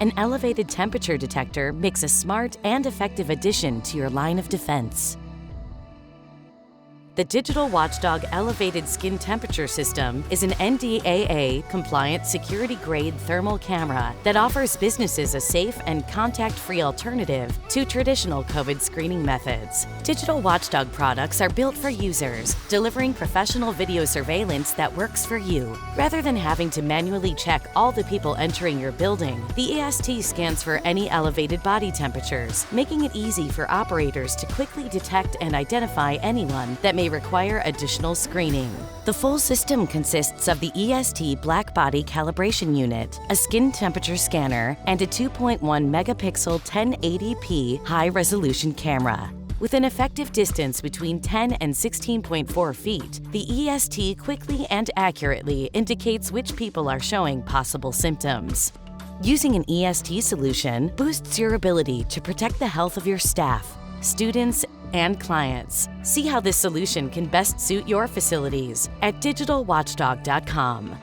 an elevated temperature detector makes a smart and effective addition to your line of defense. The Digital Watchdog Elevated Skin Temperature System is an NDAA-compliant security-grade thermal camera that offers businesses a safe and contact-free alternative to traditional COVID screening methods. Digital Watchdog products are built for users, delivering professional video surveillance that works for you. Rather than having to manually check all the people entering your building, the E.S.T scans for any elevated body temperatures, making it easy for operators to quickly detect and identify anyone that may require additional screening. The full system consists of the E.S.T Black Body Calibration Unit, a skin temperature scanner, and a 2.1 megapixel 1080p high-resolution camera. With an effective distance between 10 and 16.4 feet, the E.S.T quickly and accurately indicates which people are showing possible symptoms. Using an E.S.T solution boosts your ability to protect the health of your staff, students, and clients. See how this solution can best suit your facilities at digitalwatchdog.com.